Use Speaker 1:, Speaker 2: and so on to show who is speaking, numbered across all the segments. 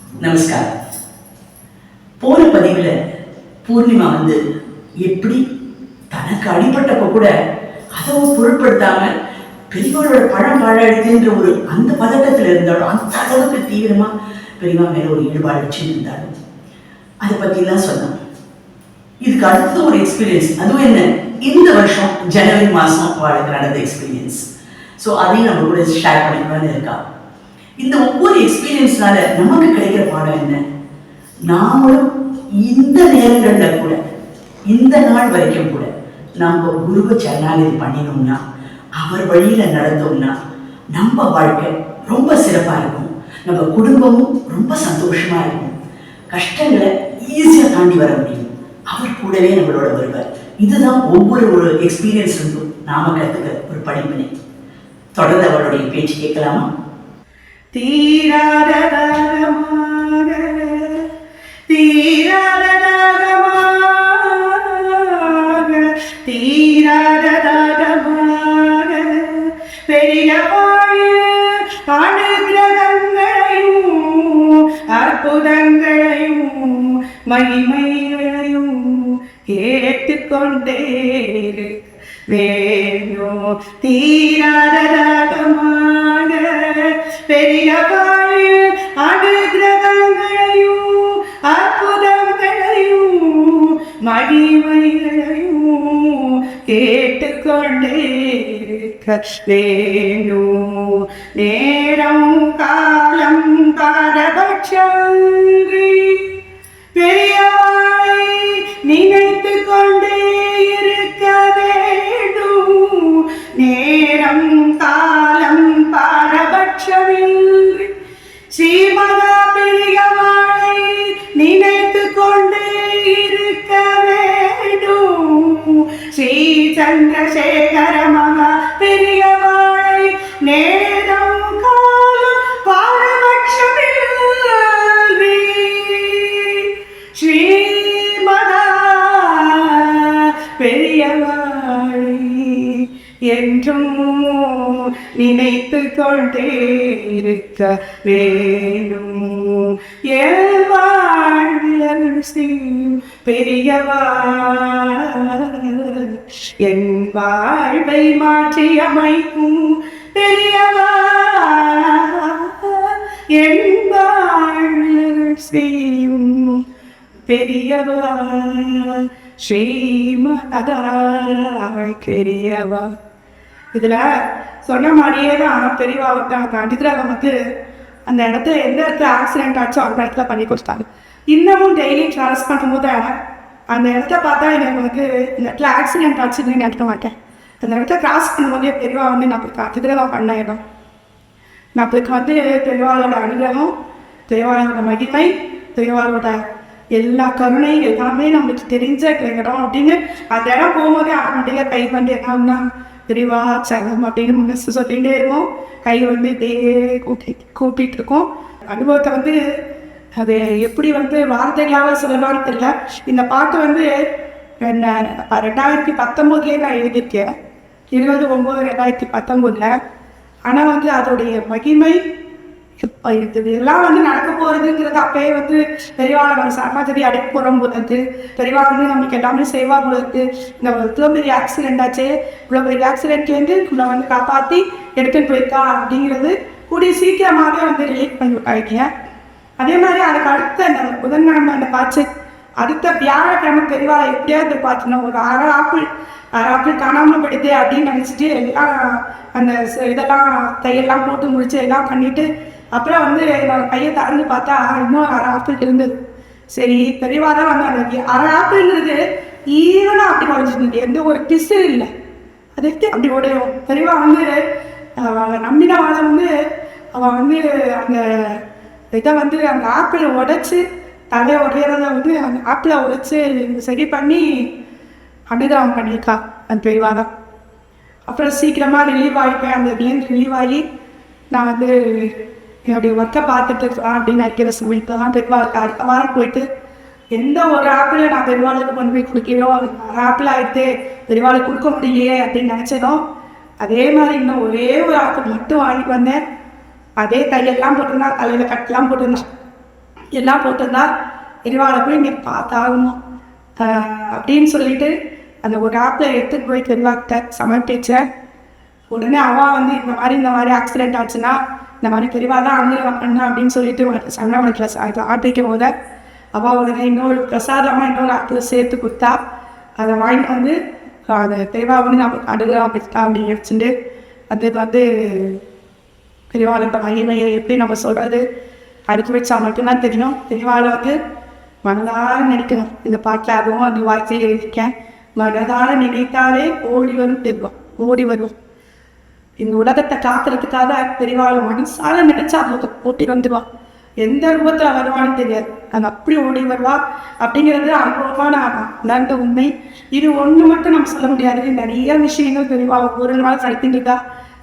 Speaker 1: நமஸ்காரம். போன பதிவில் பூர்ணிமா எப்படி தனக்கு அடிபட்டப்ப கூட அதை பொருட்படுத்தாம பெரியவரோட பழம் பாழாடுதுன்ற ஒரு அந்த பதட்டத்தில் இருந்தாலும் அந்த அளவுக்கு தீவிரமா பெரியவா மேல ஒரு ஈடுபாடு வச்சுருந்தாலும் அதை பற்றிலாம் சொன்னோம். இதுக்கு அடுத்த ஒரு எக்ஸ்பீரியன்ஸ், அதுவும் என்ன, இந்த வருஷம் ஜனவரி மாதம் வாழ்க்கை நடந்த எக்ஸ்பீரியன்ஸ். ஸோ அதையும் நம்ம கூட ஷேர் பண்ணிக்கலான்னு இருக்கா. இந்த ஒவ்வொரு எக்ஸ்பீரியன்ஸ்னால நமக்கு கிடைக்கிற பாடம் என்ன, நாமளும் இந்த நேரங்களில் கூட இந்த நாள் வரைக்கும் கூட நம்ம குருவை சரணாகதி பண்ணினோம்னா, அவர் வழியில நடந்தோம்னா நம்ம வாழ்க்கை ரொம்ப சிறப்பா இருக்கும், நம்ம குடும்பமும் ரொம்ப சந்தோஷமா இருக்கும், கஷ்டங்களை ஈஸியா தாண்டி வர முடியும். அவர் கூடவே நம்மளோட வருவார். இதுதான் ஒவ்வொரு ஒரு எக்ஸ்பீரியன்ஸ் இருந்தும் நாம கத்துக்க ஒரு படிப்பினை. தொடர்ந்து அவருடைய பேச்சு கேட்கலாமா?
Speaker 2: தீராத தாகமாக தீராத தாகமாக தீராத தாகமாக பெரிய அனுகிரகங்களையும் அற்புதங்களையும் மகிமைகளையும் கேட்டுக்கொண்டே வேணும். தீராத தாகமாக பெரிய அனுகிரகங்களையும் அற்புதங்களையும் மகிமைகளையும் கேட்டுக்கொண்டே வேணும். நேரம் காலம் பாரபட்சன்றி பெரியவாளை நினைத்து கொண்டே இருக்க வேண்டும். நேரம் காலம் பாரபட்சமின்றி ஸ்ரீமதா பெரியவாளை நினைத்து கொண்டே இருக்க வேண்டும். ஸ்ரீ சந்திரசேகர மகா பெரியவாளை நேரம் காலம் பாரபட்சமின்றி ஸ்ரீமதா பெரியவாளை என்றும் நினைத்து கொண்டே இருக்க வேண்டும். பெரியவா என் வாழ்வை மாற்றி அமைக்கும் பெரியவா, என் வாழ்வும் பெரியவா ஸ்ரீமதா பெரியவா. இதில் சொன்ன மாதிரியே தான் பெரியவா அடிக்கிறாங்க அந்த இடத்துல எந்த இடத்துல ஆக்சிடென்ட் ஆச்சோ அந்த இடத்துல பண்ணி கொடுத்தாங்க. இன்னமும் டெய்லி ட்ராவல்ஸ் பண்ணும்போது அந்த இடத்த பார்த்தா எனக்கு இந்த இடத்துல ஆக்சிடென்ட் ஆச்சுன்னு நினைக்க மாட்டேன். அந்த இடத்த கிராஸ் பண்ணும்போதே பெரியவா நம்மளுக்கு அதிகிரகா பண்ண இடம், நம்மளுக்கு பெரியவாளோட அனுகிரகம், பெரியவாளோட மகிமை, பெரியவாளோட எல்லா கருணை எல்லாமே நம்மளுக்கு தெரிஞ்ச இடம் அப்படின்னு அந்த இடம் போகும்போதே ஆட்டோமேட்டிக்காக கை பண்ணி என்னன்னா பெரியவா சரம் அப்படின்னு மனசு சொல்லிகிட்டே இருக்கும். கை இதே கூப்பிட்டு இருக்கோம். அனுபவத்தை அது எப்படி வார்த்தைகளாக சொல்லலாம்னு தெரியல. இந்த பாட்டு என்ன 2019 நான் எழுதியிருக்கேன், 20/9/2019. ஆனால் அதோடைய மகிமை இதெல்லாம் நடக்க போகிறதுங்கிறது அப்பயே பெரியவாளை நம்ம சரணாகதி அடைக்க போகிறோம் போது பெரியவா நமக்கு எல்லாமே செய்வா போது. இந்த இவ்வளோ பெரிய ஆக்சிடென்ட் ஆச்சு, இவ்வளோ பெரிய ஆக்சிடென்ட்லேருந்து இவ்வளோ காப்பாற்றி எடுத்துன்னு போயிருக்கா அப்படிங்கிறது கூடிய சீக்கிரமாகவே ரிலீட் பண்ணிவிட்டாங்க. அதே மாதிரி அதுக்கு அடுத்த அந்த புதன்கிழமை அந்த காய்ச்சி அடுத்த வியாழக்கிழமை பெரியவாளை எப்படியாவது பார்த்துனோம். ஒரு அரை ஆப்பிள் காணாமல் போயிடுது அப்படின்னு நினச்சிட்டு எல்லாம் அந்த இதெல்லாம் தையெல்லாம் போட்டு முடிச்சு எல்லாம் பண்ணிவிட்டு அப்புறம் என்னோட கையை திறந்து பார்த்தா இன்னும் அரை ஆப்பிள் இருந்தது. சரி பெரியவா தான் அந்த அரை ஆப்பிள்ங்கிறது ஈவனாக அப்படி குறைஞ்சிருந்தது, எந்த ஒரு டிஸ்ஸு இல்லை. அதுக்கு அப்படி உடையும் பெரியவா நம்பினவாளை அவள் அந்த இதை அந்த ஆப்பிளை உடைச்சி தலையை உடையிறத அந்த ஆப்பிளை உடைச்சி சரி பண்ணி அனுகிரகம் பண்ணியிருக்கா அந்த பெரியவா தான். அப்புறம் சீக்கிரமாக ரிலீவ் ஆகிப்பேன். அந்த இதுலேருந்து ரிலீவ் ஆகி நான் என்னுடைய ஒர்க்கை பார்த்துட்டு இருக்கலாம் அப்படின்னு நினைக்கிற சொல்லிட்டு தான் பெரியவாளுக்கு அடுத்த வாரம் போயிட்டு எந்த ஒரு ஆப்பிளை நான் பெரியவாளுக்கு கொண்டு போய் குடிக்கிறோம், அது ஆப்பிள் ஆகிட்டு பெரியவாளுக்கு கொடுக்க முடியலையே அப்படின்னு நினச்சதும் அதே மாதிரி இன்னும் ஒரே ஒரு ஆப்பிள் மட்டும் வாங்கிட்டு வந்தேன். அதே தையெல்லாம் போட்டிருந்தா, தலையில் கட்டெல்லாம் போட்டிருந்தான். எல்லாம் போட்டிருந்தா பெரியவாளை போய் இங்கே பார்த்தாகணும் அப்படின்னு சொல்லிட்டு அந்த ஒரு ஆப்பில் எடுத்துகிட்டு போய் பெரியவாக்கிட்ட சமர்ப்பிச்சேன். உடனே அவள் வந்து இந்த மாதிரி ஆக்சிடென்ட் ஆச்சுன்னா இந்த மாதிரி பெரியவா தான் அனுகிரகம் பண்ணா அப்படின்னு சொல்லிட்டு சங்கமத்தில் ஆட்டிக்கும் போது அவள் உடனே இன்னொரு பிரசாதமாக இன்னொரு ஆப்பில் சேர்த்து கொடுத்தா. அதை வாங்கிட்டு வந்து அதை பெரியவா வந்து நம்ம அனுகிரகம் கொடுத்தா அப்படின்னு வச்சுட்டு அது வந்து பெரியவாளோட மகிமையை எப்படி நம்ம சொல்கிறது அடுத்து வச்சா மட்டும்தான் தெரியும். பெரியவாளை வந்து மனதார நினைக்கணும். இந்த பாட்டில் அதுவும் அந்த வார்த்தையை எழுதியிருக்கேன். மனதார நினைத்தாலே ஓடி வரும் தெரியும், ஓடி வரும். இந்த உலகத்தை காக்கிறதுக்காக பெரியவாளை மனசார நினைச்சா அவளுக்கு போட்டி வந்துடுவான். எந்த ரூபத்தில் வருவான்னு தெரியாது, அது அப்படி ஓடி வருவா அப்படிங்கிறது அனுபவமான உணர்ந்த உண்மை. இது ஒன்று மட்டும் நம்ம சொல்ல முடியாது. நிறைய விஷயங்கள் பெரியவா ஒரு நாள் சைத்திருக்கா.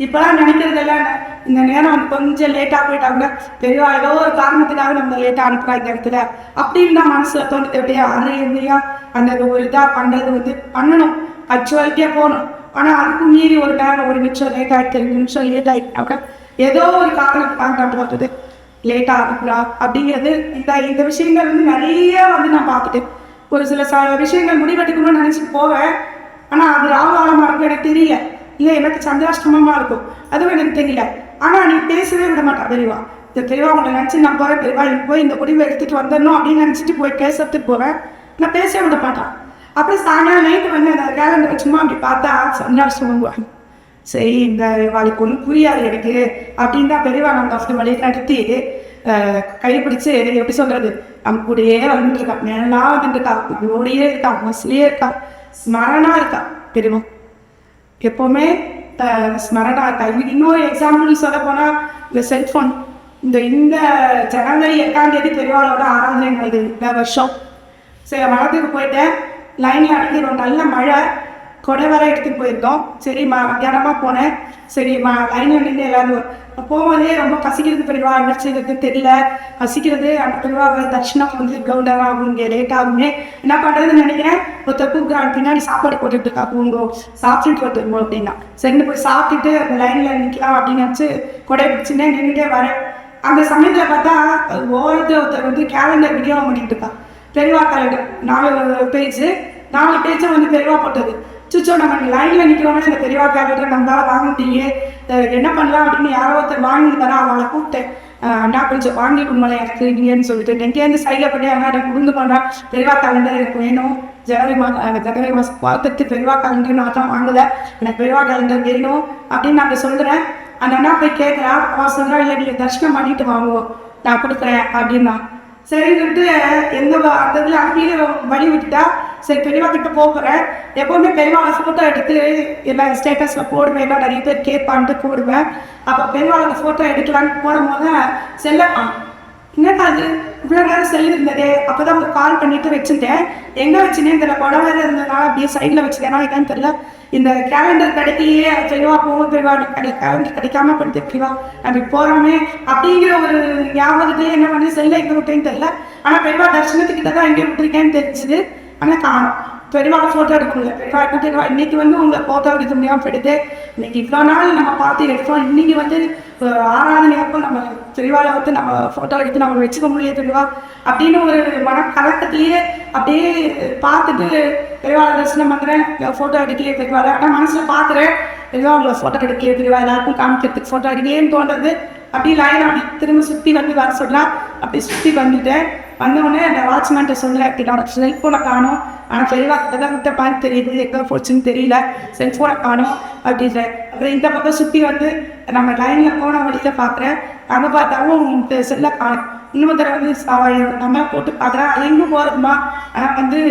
Speaker 2: இப்போலாம் நினைக்கிறதெல்லாம் இந்த நேரம் வந்து கொஞ்சம் லேட்டாக போயிட்டாங்க, பெரியவா ஏதோ ஒரு காரணத்துக்காக நம்ம லேட்டாக அனுப்புகிறா இந்த இடத்துல அப்படின்னு தான் மனசில் தோணுது. எப்படியா அது இல்லையா அந்த ஒரு இதாக பண்ணுறது வந்து பண்ணணும், பச்சுவாலிட்டியாக போகணும். ஆனால் அதுக்கு மீறி ஒரு நேரம் 1 நிமிஷம் லேட் ஆகிடுச்சு, 2 நிமிஷம் லேட் ஆகிட்டாங்க, ஏதோ ஒரு காரணத்துக்காக நம்ம பார்த்தது லேட்டாக அனுப்புகிறா அப்படிங்கிறது. இந்த விஷயங்கள் வந்து நிறைய வந்து நான் பார்த்துட்டேன். ஒரு சில விஷயங்கள் முடிவெடுக்கணும்னு நினச்சிட்டு போவேன், ஆனால் அது ராவகாலமாக இருக்கும் எனக்கு தெரியல, இல்லை எனக்கு சந்திராஷ்டமமாக இருக்கும் அதுவும் எனக்கு தெரியல. ஆனால் நீ பேசவே விட மாட்டா பெரியவா. இந்த பெரியவா உங்களை நினச்சி நான் போகிறேன், பெரியவா எனக்கு போய் இந்த முடிவை எடுத்துகிட்டு வந்துடணும் அப்படின்னு நினச்சிட்டு போய் பேசுறதுக்கு போவேன். நான் பேசவே விட மாட்டான். அப்படி சாயங்காலம் நைட்டு வந்து அந்த கேலண்டர் சும்மா அப்படி பார்த்தா சந்திராஷ்டமம். சரி இந்த வாழ்க்கை ஒன்றும் புரியாது எனக்கு அப்படின்னு தான் பெரியவா நம்ம ஃபஸ்ட்டு வழியை நடத்தி கைப்பிடிச்சு எப்படி சொல்கிறது நம்ம கூடயே வந்துருக்கா, மேலாம் வந்துருக்கா, ஓடியே இருக்கா, மசிலே இருக்கா, ஸ்மரணா இருக்கா பெரியவா எப்போவுமே ஸ்மரணா இருக்கா. இன்னொரு எக்ஸாம்பிள் சொல்ல போனால் இந்த செல்ஃபோன் இந்த ஜனவரி 8ஆம் தேதி பெரியவாளோட ஆராதனை இது இந்த வருஷம். சரி மரத்துக்கு போயிட்டேன், லைனில் அடிக்கிறோம், நல்ல மழை, கொடை வர எடுத்துகிட்டு போயிருக்கோம். சரி மத்தியானமாக போனேன். சரி லைனில் நின்று எல்லாரும் போகும்போதே ரொம்ப பசிக்கிறது பெரியவா, எந்திரிச்சிருக்கு தெரியல, பசிக்கிறது அந்த பெரியவா தட்சிணம் வந்து கவுண்டர் ஆகும், இங்கே லேட் ஆகுமே என்ன பண்ணுறதுன்னு நினைக்கிறேன். ஒருத்தர் கூப்பிட்டு பின்னாடி சாப்பாடு போட்டுட்டு இருக்கா, பூங்கோ சாப்பிட்டுட்டு வந்துருமோ அப்படின்னா சரின்னு போய் சாப்பிட்டுட்டு அந்த லைனில் நிற்கலாம் அப்படின்னு நினச்சி கொடை பிடிச்சுன்னே நின்றுட்டே வரேன். அந்த சமயத்தில் பார்த்தா ஒருத்தர் வந்து கேலண்டர் வீடியோ பண்ணிட்டு இருக்கா. பெரியவா கேலண்டர் 4 பேஜ் வந்து பெரியவா போட்டது. சுச்சோ நம்ம லைனில் நிற்கிறோம்னா இந்த பெரியவா கேலண்டர் நம்மளால் வாங்க முடியே, என்ன பண்ணலாம் அப்படின்னு யாரோ ஒருத்தர் வாங்கி தரா. அவளை கூப்பிட்டேன், அண்ணா கொஞ்சம் வாங்கி கொடுங்களேன் எனக்கு இல்லையேன்னு சொல்லிட்டு எங்கேருந்து சைடில் பண்ணி அண்ணா எனக்கு உருந்து பண்ணுறா பெரியவா கேலண்டர் எனக்கு வேணும். ஜனவரி மாதம் பார்த்துட்டு பெரியவா கேலண்டர் நான் தான் வாங்கலை, எனக்கு பெரியவா கேலண்டர் வேணும் அப்படின்னு நான் சொல்கிறேன். அந்த அண்ணா போய் கேட்குறா, அவன் சொல்கிறா இல்லை நீங்கள் தரிசனம் பண்ணிட்டு வாங்குவோம் நான் கொடுக்குறேன் அப்படின்னா. சரின்னுட்டு எந்த அந்த இதில் அங்கேயே வழி விட்டுட்டா. சரி பெரியவா கிட்ட போகிறேன். எப்போவுமே பெரியவாளை ஃபோட்டோ எடுத்து எல்லாம் ஸ்டேட்டஸில் போடுவேன், எல்லாம் நிறைய பேர் கேட்பான்ட்டு போடுவேன். அப்போ பெரியவாளை ஃபோட்டோ எடுக்கலான்னு போடும்போது செல்லப்பான் என்னடா அது இவ்வளோ நேரம் செல்லு இருந்ததே. அப்போ தான் கால் பண்ணிவிட்டு வச்சுட்டேன், எங்கே வச்சுனே இந்த புடவை இருந்ததுனால அப்படியே சைடில் வச்சுட்டேன்னா என்னன்னு தெரியல. இந்த கேலண்டர் கிடைக்கலையே, பெரியவா போகும் பெரியவா கேலண்டர் கிடைக்காம படுத்து பெரியவா அப்படி போகிறோமே அப்படிங்கிற ஒரு ஞாபகத்தையே என்ன பண்ணி செல்ல எங்கே விட்டேன்னு தெரியல. ஆனால் பெரியவா தரிசனத்துக்கிட்ட தான் எங்கே விட்டுருக்கேன்னு தெரிஞ்சுது. ஆனால் காணும் பெரியவாளை ஃபோட்டோ எடுக்கல. பெரியவா இன்னைக்கு வந்து உங்களை ஃபோட்டோ எடுக்க முடியாமல் போயிடுது. இன்னைக்கு இவ்வளோ நாள் நம்ம பார்த்து எடுத்தோம், இன்னைக்கு வந்து ஆராதனை அப்போ நம்ம பெரியவாளை வந்து நம்ம ஃபோட்டோ எடுத்து நம்ம வச்சுக்க முடியாது பெரியவா அப்படின்னு ஒரு மனக்கலக்கத்திலேயே அப்படியே பார்த்துட்டு பெரியவாளை தரிசனம் பண்ணுறேன், ஃபோட்டோ எடுக்கலையே பெரியவாளை. ஆனால் மனசில் பார்க்குறேன் பெரியவா உங்களை ஃபோட்டோ எடுக்கலையே பெரியவா, எல்லாருக்கும் காமிக்கிறதுக்கு ஃபோட்டோ எடுக்கலையேன்னு தோன்றது. அப்படி லைன் அப்படி திரும்ப சுற்றி வந்து வர சொல்கிறான். அப்படி சுற்றி வந்துட்டேன். வந்தவுடனே அந்த வாட்ச்மேன்ட்ட சொல்கிறேன், என்னோட செல்ஃபோனை காணும், ஆனால் பெரியவா கிட்ட தான் கிட்ட பார்த்து தெரியுது எங்கே போச்சுன்னு தெரியல, செல்ஃபோனை காணும் அப்படின்ற. அப்புறம் இந்த பக்கம் சுற்றி வந்து நம்ம லைனில் போன வழியில் பார்க்குறேன். அங்கே பார்த்தாவும் செல்ல காணும். இன்னொரு தடவை வந்து நம்ம போட்டு பார்க்குறேன், எங்கே போகிறதுமா. ஆனால் வந்து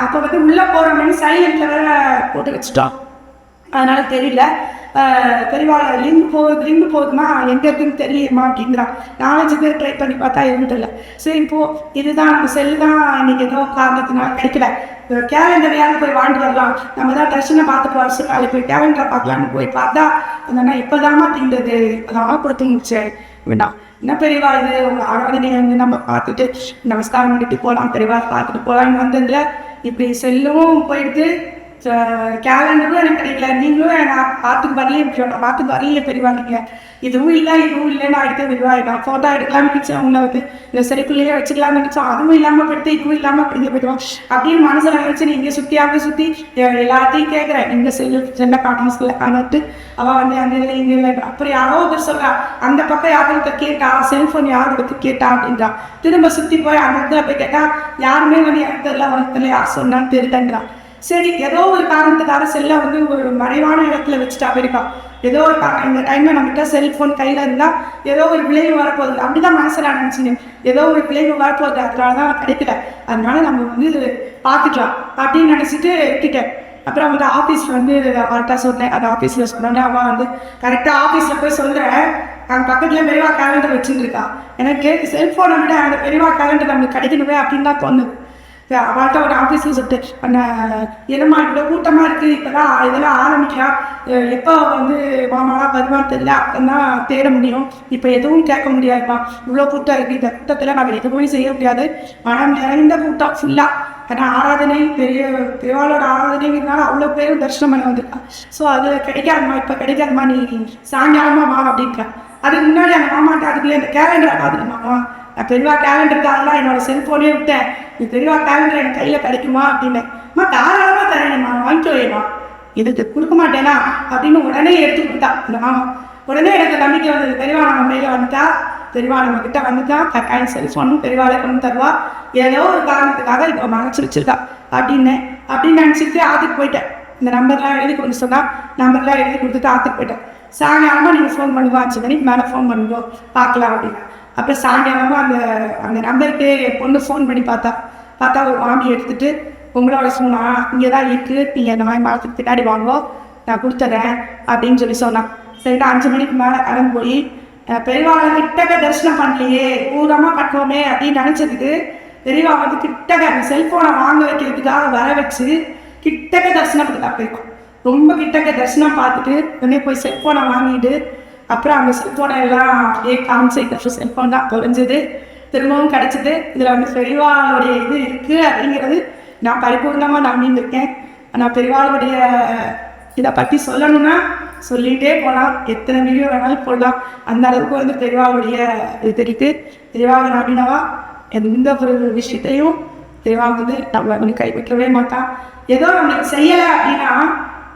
Speaker 2: அப்போ வந்து உள்ளே போகிறோம்னு சைலண்டில் வேற போட்டு வச்சுட்டோம், அதனால் தெரியல. பெரியவாளை லிங்க் போகுதுமா எங்கே இருக்குன்னு தெரியுமா அப்படிங்கிறான். 4-5 பேர் ட்ரை பண்ணி பார்த்தா எதுவும் தெரியல. சரி இப்போது இதுதான் நம்ம செல்லு தான் இன்றைக்கி ஏதோ காரணத்தினால கிடைக்கல, கேலண்டர் யாரும் போய் வாங்கிட்டு வரலாம், நம்ம தான் தரிசனம் பார்த்துட்டு வர சொல்லி போய் கேலண்டரை பார்க்கலான்னு போய் பார்த்தா அந்த இப்போ தாமா தீண்டது, அதான் கொடுத்துருந்துச்சு வேண்டாம். என்ன பெரியவா இது உங்கள் ஆராதனை வந்து நம்ம பார்த்துட்டு நமஸ்காரம் பண்ணிட்டு போகலாம், பெரியவா பார்த்துட்டு போகலான்னு வந்ததில் இப்படி செல்லும் போயிடுது. கேலண்டரும் எனக்கு கிடைக்கல, நீங்களும் நான் ஆற்றுக்கு வரலையே நான் ஆற்றுக்கு வரலையே பெரியவா நீங்கள் இதுவும் இல்லை நான் எடுத்து பெரியவா நான் ஃபோட்டோ எடுக்கலாம்னு நினச்சேன். அவங்கள வந்து இந்த செடிக்குள்ளேயே வச்சுக்கலாம்னு நினச்சோம், அதுவும் இல்லாமல் படுத்து இதுவும் இல்லாமல் படிக்க போயிடுவோம் அப்படின்னு மனசில் நினச்சி நீங்கள் சுற்றி எல்லாத்தையும் கேட்குறேன். எங்கள் செல்ல காணும் செல்ல காணட்டு அவள் வந்து அங்கே இல்லை இங்கே இல்லை. அப்புறம் யாரோ ஒருத்தர் சொல்கிறா அந்த பக்கம் யாருக்கு கேட்டா செல்ஃபோன் யாருக்கு கேட்டா அப்படின்றா. திரும்ப சுற்றி போய் அந்த இடத்துல போய் கேட்டால் யாருமே வந்து எனக்கு தெரியல உனக்கு தெரியல யார் சொன்னான்னு தெரியலங்கிறான். சரி ஏதோ ஒரு காரணத்துக்காக செல்லை வந்து ஒரு மறைவான இடத்துல வச்சுட்டா போயிருக்கா. ஏதோ ஒரு இந்த டைமில் நம்மகிட்ட செல்ஃபோன் கையில் இருந்தால் ஏதோ ஒரு விளைவு வரப்போகுது அப்படிதான் மனசில் நான் நினச்சினேன். ஏதோ ஒரு விளைவு வரப்போகுது அதனால தான் கிடைக்கல, அதனால நம்ம வந்து பார்த்துக்கலாம் அப்படின்னு நினச்சிட்டு விட்டுட்டேன். அப்புறம் வந்து ஆஃபீஸில் வந்து அவர்கிட்ட சொன்னேன். அந்த ஆஃபீஸில் சொன்னோன்னே அவன் வந்து கரெக்டாக ஆஃபீஸில் போய் சொல்கிறேன் அங்கே பக்கத்தில் பெரியவா கேலண்டர் வச்சுருக்கா. எனக்கு செல்ஃபோனை விட அந்த பெரியவா கேலண்டர் நம்மளுக்கு கிடைக்கணுமே அப்படின்னு தான் தோணுது. அவள்கிட்ட ஒரு ஆஃபீஸில் சொல்லிட்டு அந்த என்னம்மா இவ்வளோ கூட்டமாக இருக்குது இப்போதான் இதெல்லாம் ஆரம்பிக்கலாம், எப்போ வந்து மாமாலாம் வருவான்னு தெரியல அப்போதான் தேட முடியும், இப்போ எதுவும் கேட்க முடியாதுமா இவ்வளோ கூட்டம் இருக்குது, இந்த கூட்டத்தில் நம்ம எதுவுமே செய்ய முடியாது, மனம் நிறைந்த கூட்டம் ஃபுல்லாக. ஏன்னா ஆராதனை பெரியவாளோட ஆராதனைங்கிறதுனால அவ்வளோ பேரும் தரிசனம் பண்ண வந்துருக்கான். ஸோ அது கிடைக்காதுமா இப்போ கிடைக்காதுமா நீ சாயங்காலமா வா அப்படின்ட்டா. அதுக்கு முன்னாடி அந்த மாமாட்ட அதுக்குள்ளே இந்த கேலண்டரை பார்த்துக்கமாமா நான் பெரியவா கேலண்டருக்காகலாம் என்னோட செல்ஃபோனே விட்டேன், நீ பெரியவா கேலண்டர் எனக்கு கையில் கிடைக்குமா அப்படின்னு. அம்மா தாராளமாக தரேன்மா வாங்கிட்டு வரேம்மா, இதுக்கு கொடுக்க மாட்டேனா அப்படின்னு உடனே எடுத்து கொடுத்தா இந்த மாமா. உடனே எனக்கு நம்பிக்கை வந்தது, பெரியவா நம்ம மேலே வந்துட்டா, பெரியவா நம்ம கிட்ட வந்துட்டா கட்டாயம் செல்ஃபோனும் பெரியவாளே கொண்டு தருவா, ஏதோ ஒரு காரணத்துக்காக இப்போ மறைச்சி வச்சிருக்கா அப்படின்னு நினச்சிட்டு ஆற்றுக்கு போயிட்டேன். இந்த நம்பர்லாம் எழுதி கொடுத்து சொன்னால் நம்பர்லாம் எழுதி கொடுத்துட்டு ஆற்றுக்கு போயிட்டேன். சாயங்காலமாக நீங்கள் ஃபோன் பண்ணுவோம் 5 மணிக்கு மேலே ஃபோன் பண்ணுவோம் பார்க்கலாம் அப்படின்னு. அப்புறம் சாயங்காலமாக அந்த நம்பருக்கு என் பொண்ணு ஃபோன் பண்ணி பார்த்தா ஒரு மாமி எடுத்துகிட்டு உங்களோட சொன்னா இங்கே தான் இருக்குது, நீங்கள் இந்த மாதிரி மரத்துக்கு பின்னாடி வாங்கோ நான் கொடுத்துட்றேன் அப்படின்னு சொல்லி சொன்னான். சரிடா 5 மணிக்கு மேலே கிளம்பி போய் பெரியவாளை கிட்டக்க தரிசனம் பண்ணலையே தூரமாக கட்டுவோமே அப்படின்னு நினச்சதுக்கு பெரியவா வந்து கிட்டக்க அந்த செல்ஃபோனை வாங்க வைக்கிறதுக்காக வர வச்சு கிட்டக்க தரிசனம் பண்ணி போயிருக்கோம். ரொம்ப கிட்டக்க தரிசனம் பார்த்துட்டு உடனே போய் செல்ஃபோனை வாங்கிட்டு அப்புறம் அந்த செல்ஃபோனை எல்லாம் காமிச்சு செல்ஃபோன் தான் குறைஞ்சது, திரும்பவும் கிடச்சிது. இதில் வந்து பெரியவாளுடைய இது இருக்குது அப்படிங்கிறது நான் பரிபூர்ணமாக நம்பியிருக்கேன். ஆனால் பெரியவாளுடைய இதை பற்றி சொல்லணும்னா சொல்லிகிட்டே போகலாம், எத்தனை வீடியோ வேணாலும் போடலாம். அந்த அளவுக்கு வந்து பெரியவாளுடைய இது இருக்குது. பெரியவாவை நம்பினவா எந்த ஒரு விஷயத்தையும் பெரியவா வந்து நம்மளை வந்து கைவிட்டவே மாட்டான். ஏதோ நம்மளுக்கு செய்யலை அப்படின்னா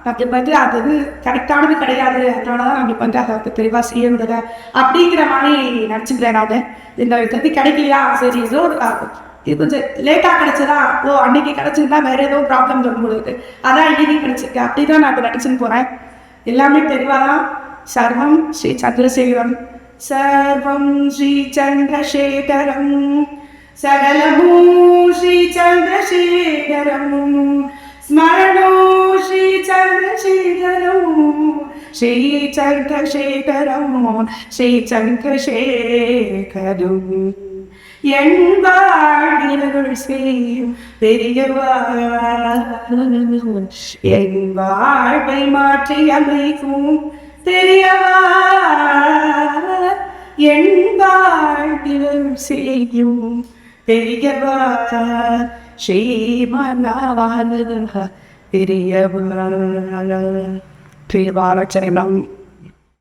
Speaker 2: நம்மளுக்கு வந்து அது வந்து கரெக்டானது கிடையாது, அதனால தான் நம்மளுக்கு வந்து அதை வந்து தெளிவாக செய்ய விடலை அப்படிங்கிற மாதிரி நினச்சிக்கிறேன். நான் இந்த இது கிடைக்கலையா சரி ஏதோ ஒரு இது கொஞ்சம் லேட்டாக கிடச்சதா அன்னைக்கு கிடச்சிருந்தா வேறு ஏதோ ப்ராப்ளம் வரும்பொழுது அதான் இன்னைக்கு கிடச்சிருக்கு அப்படி தான் நான் இப்போ நடிச்சுன்னு போகிறேன். எல்லாமே தெளிவாக தான். சர்வம் ஸ்ரீ சந்திரசேகரம் சர்வம் ஸ்ரீ சந்திரசேகரம் சகலமூ ஸ்ரீ சந்திரசேகரம் ஸ்மரணோ ஸ்ரீ சந்திரசேகரம் ஸ்ரீ சந்திரசேகரம் ஸ்ரீ சந்திரசேகரம் என் வாழ்வில் செய்யும் பெரியவா என் வாழ்வை மாற்றி அமைக்கும் பெரியவா என் வாழ்வில் செய்யும் பெரியவா ஸ்ரீமனாவான பெரியவா.